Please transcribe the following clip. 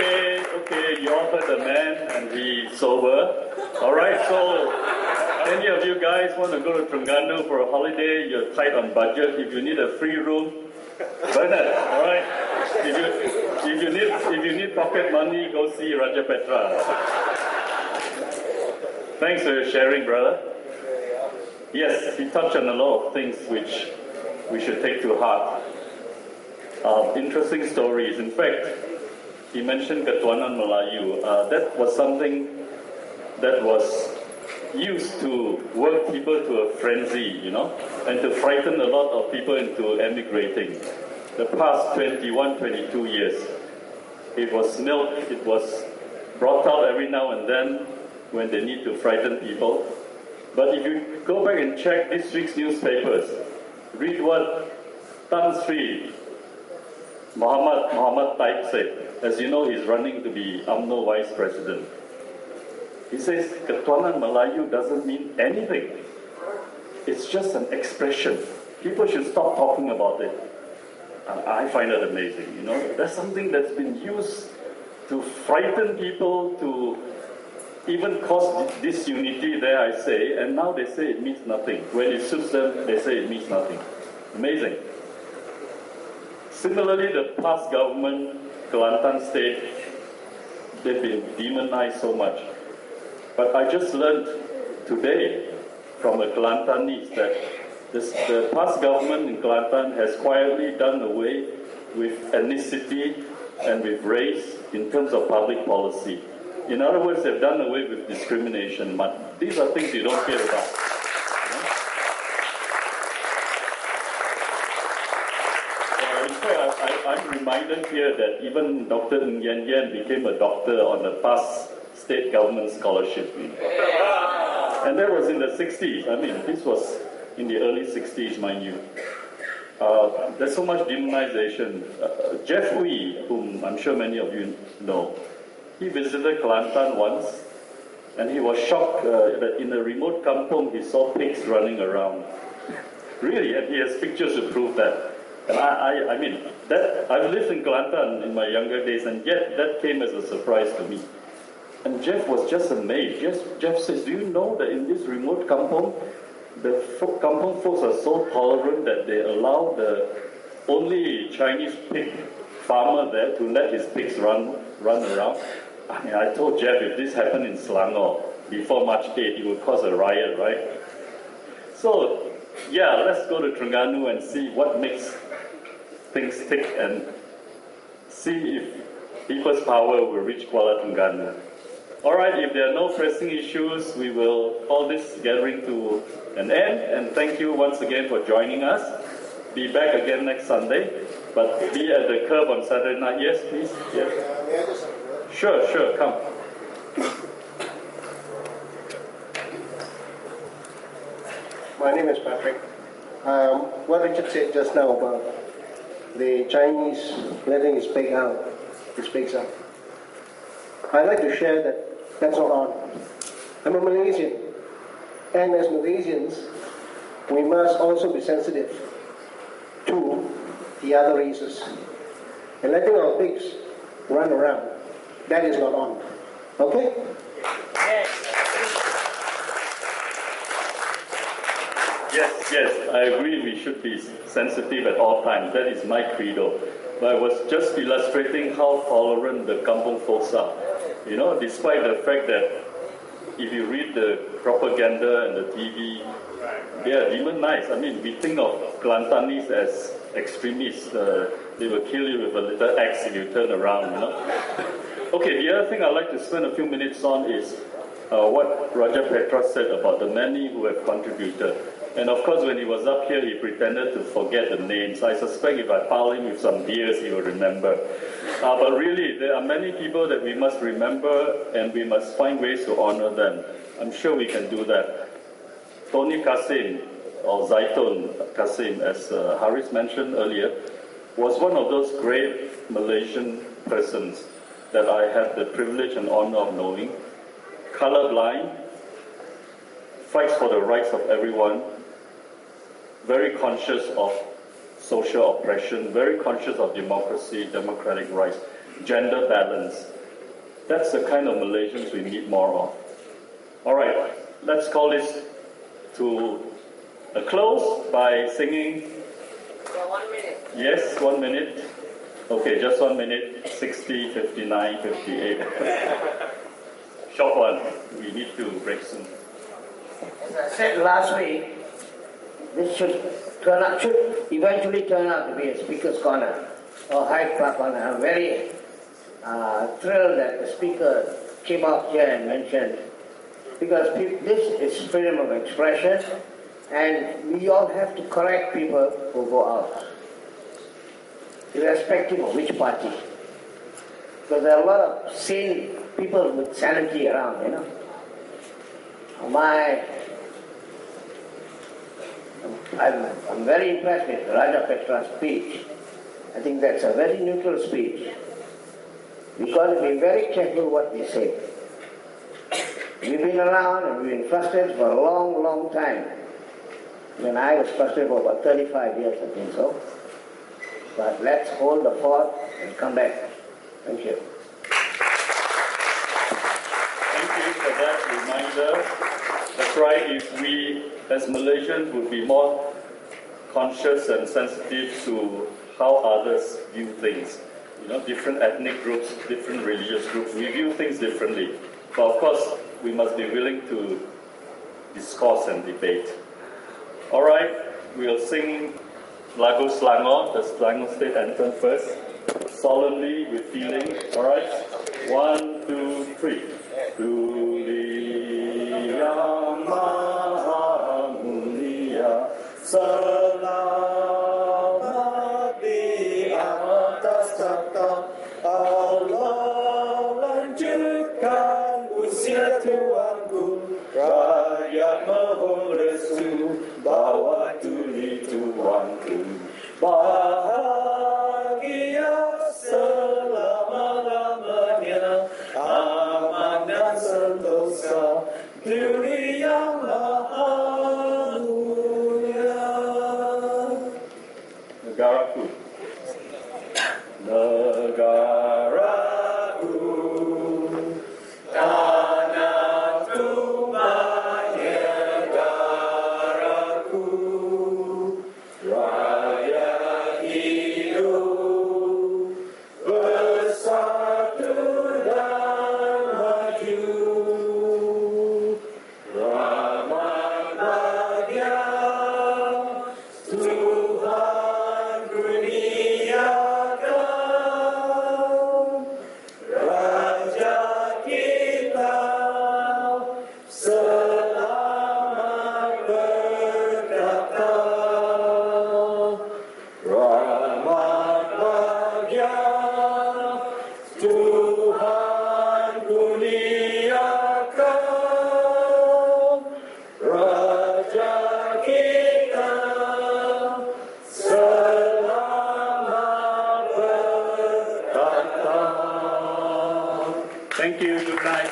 Okay, you all heard the man and he's sober. All right, so any of you guys want to go to Terengganu for a holiday, you're tight on budget. If you need a free room, Bernard, all right? If you need pocket money, go see Raja Petra. Thanks for your sharing, brother. Yes, he touched on a lot of things which we should take to heart. Interesting stories. In fact, he mentioned Ketuanan Melayu. That was something that was used to work people to a frenzy, and to frighten a lot of people into emigrating. The past 21, 22 years, it was milked, it was brought out every now and then when they need to frighten people. But if you go back and check this week's newspapers, read what Tan Sri Muhammad Taib said. As you know, he's running to be UMNO Vice President. He says, Ketuanan Melayu doesn't mean anything. It's just an expression. People should stop talking about it. And I find that amazing, That's something that's been used to frighten people, to even cause disunity there, I say, and now they say it means nothing. When it suits them, they say it means nothing. Amazing. Similarly, the past government, Kelantan State, they've been demonized so much. But I just learned today from a Kelantanese that the past government in Kelantan has quietly done away with ethnicity and with race in terms of public policy. In other words, they've done away with discrimination. But these are things you don't hear about. In fact, I'm reminded here that even Dr. Ng Yen Yen became a doctor on a past state government scholarship. And that was in the 60s. This was in the early 60s, mind you. There's so much demonization. Jeff Wee, whom I'm sure many of you know, he visited Kelantan once, and he was shocked that in a remote kampung he saw pigs running around. Really, and he has pictures to prove that. And I've lived in Kelantan in my younger days, and yet that came as a surprise to me. And Jeff was just amazed. Jeff says, do you know that in this remote kampung, the kampung folks are so tolerant that they allow the only Chinese pig farmer there to let his pigs run around? I told Jeff, if this happened in Selangor before March 8, it would cause a riot, right? So, yeah, let's go to Terengganu and see what makes things tick and see if people's power will reach Kuala Terengganu. All right, if there are no pressing issues, we will call this gathering to an end. And thank you once again for joining us. Be back again next Sunday, but be at the curb on Saturday night. Yes, please. Yes. Sure, come. My name is Patrick. What Richard said just now about the Chinese letting his pig out, his pigs out. I'd like to share that that's not on. I'm a Malaysian, and as Malaysians, we must also be sensitive to the other races. And letting our pigs run around, that is not on. Okay? Yes, I agree we should be sensitive at all times. That is my credo. But I was just illustrating how tolerant the kampung folks are. Despite the fact that if you read the propaganda and the TV, they are demonized. We think of Kelantanese as extremists. They will kill you with a little axe if you turn around, Okay, the other thing I'd like to spend a few minutes on is what Raja Petra said about the many who have contributed. And of course, when he was up here, he pretended to forget the names. I suspect if I pile him with some beers, he will remember. But really, there are many people that we must remember, and we must find ways to honor them. I'm sure we can do that. Tony Kasim, or Zaitun Kasim, as Haris mentioned earlier, was one of those great Malaysian persons that I had the privilege and honor of knowing. Colorblind, fights for the rights of everyone, very conscious of social oppression, very conscious of democracy, democratic rights. gender balance. That's the kind of Malaysians we need more of. All right, let's call this to a close by singing. 1 minute. Yes, 1 minute. Okay, just 1 minute. 60, 59, 58. Short one. We need to break soon. As I said last week, this should eventually turn out to be a speaker's corner or Hyde Park corner. I'm very thrilled that the speaker came up here and mentioned, because this is freedom of expression, and we all have to correct people who go out, irrespective of which party. Because there are a lot of sane people with sanity around, you know. I'm very impressed with Raja Petra's speech. I think that's a very neutral speech. We've got to be very careful what we say. We've been around and we've been frustrated for a long, long time. When I was frustrated for about 35 years, I think so. But let's hold the fort and come back. Thank you. Thank you for that reminder. That's right, if we as Malaysians would be more conscious and sensitive to how others view things. You know, different ethnic groups, different religious groups, we view things differently. But of course, we must be willing to discourse and debate. All right, we'll sing Lagu Selangor, the Selangor State Anthem first, solemnly with feeling. All right, 1, 2, 3. Tuli yang maha mulia, selamat di atas tahta, Allah lanjutkan usia tuanku, rakyat mohon restu, bawa tuli tuanku, bahagia selama-lamanya, aman dan sentosa, tuli yang maha mulia. Negaraku, negaraku, tanah tumpah negaraku, rakyat hidup bersatu dan maju, rahmat bahagia Tuhan kurniakan, Raja kita selamat berkata, rahmat bahagia Tuhan kurniakan, Raja kita selamat berkata. Thank you. Good night.